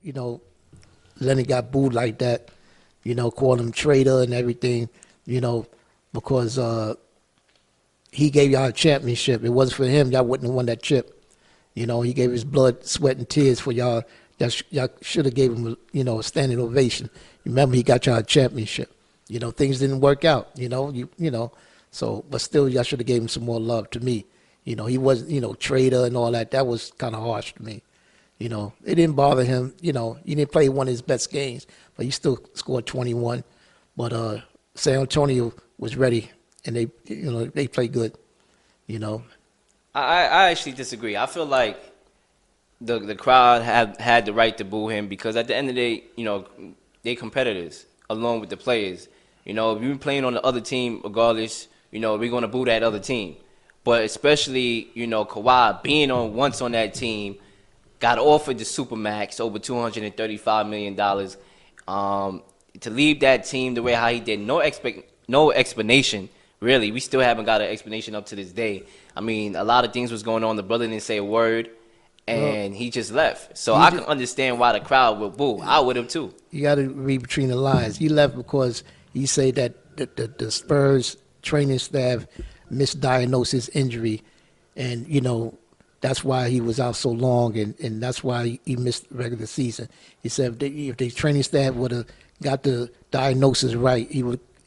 you know, Leonard got booed like that, called him traitor and everything, because he gave y'all a championship. It wasn't for him, y'all wouldn't have won that chip. He gave his blood, sweat, and tears for y'all. Y'all should have gave him, a standing ovation. Remember, he got y'all a championship. Things didn't work out. So, but still, y'all should have gave him some more love. To me, he wasn't, traitor and all that. That was kind of harsh to me. It didn't bother him. He didn't play one of his best games, but he still scored 21. But San Antonio was ready, and they played good. I actually disagree. I feel like the crowd had the right to boo him because at the end of the day, they competitors along with the players. If you're playing on the other team, regardless, we're gonna boo that other team. But especially, Kawhi being once on that team, got offered the Supermax over $235 million. To leave that team the way how he did, no explanation. Really, we still haven't got an explanation up to this day. I mean, a lot of things was going on. The brother didn't say a word, and he just left. So I can understand why the crowd will boo. I would have too. You got to read between the lines. He left because he said that the Spurs training staff misdiagnosed his injury, and that's why he was out so long, and that's why he missed the regular season. He said if the training staff would have got the diagnosis right, he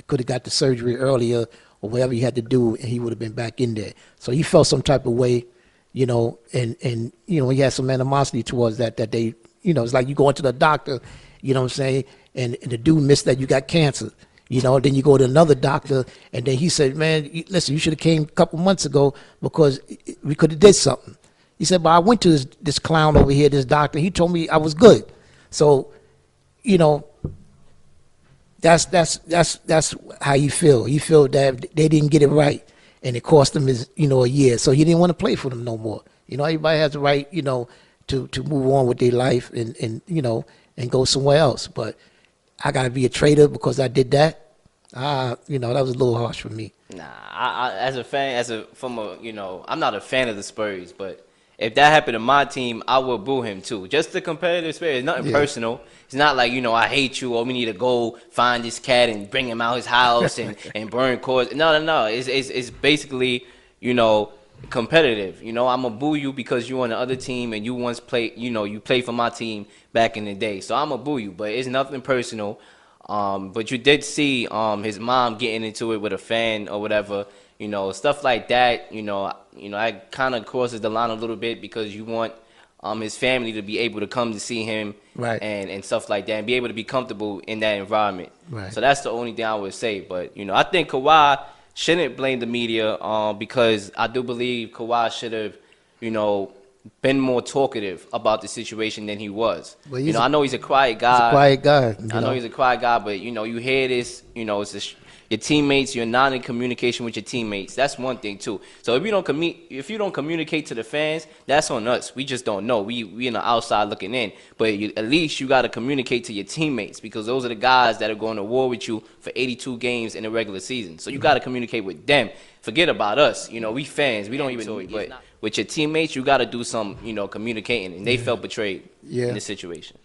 could have got the surgery earlier or whatever he had to do, and he would have been back in there. So he felt some type of way, and he had some animosity towards that they, it's like you go into the doctor, what I'm saying, and the dude missed that you got cancer. Then you go to another doctor, and then he said, man, listen, you should have came a couple months ago because we could have did something. He said, but I went to this clown over here, this doctor. He told me I was good. So, that's how you feel. He felt that they didn't get it right, and it cost him a year. So he didn't want to play for them no more. Everybody has the right, to move on with their life and go somewhere else. But I got to be a traitor because I did that. That was a little harsh for me. Nah, as a fan, I'm not a fan of the Spurs, but if that happened to my team, I would boo him too. Just the competitive spirit. It's nothing personal. It's not like, I hate you or we need to go find this cat and bring him out his house and burn cores. No. It's basically, competitive. I'm going to boo you because you on the other team and you once played, you played for my team back in the day. So I'm going to boo you, but it's nothing personal. But you did see his mom getting into it with a fan or whatever. Stuff like that, that kind of crosses the line a little bit because you want his family to be able to come to see him right. and stuff like that and be able to be comfortable in that environment. Right. So that's the only thing I would say. But, I think Kawhi shouldn't blame the media because I do believe Kawhi should have, been more talkative about the situation than he was. Well, I know he's a quiet guy. He's a quiet guy. I know he's a quiet guy, but, you hear this, it's your teammates, you're not in communication with your teammates. That's one thing too. So if you don't communicate to the fans, that's on us. We just don't know. We in the outside looking in. But at least you got to communicate to your teammates because those are the guys that are going to war with you for 82 games in the regular season. So you got to communicate with them. Forget about us. We fans. We don't even know it. But with your teammates, you got to do some, communicating. And they felt betrayed in this situation.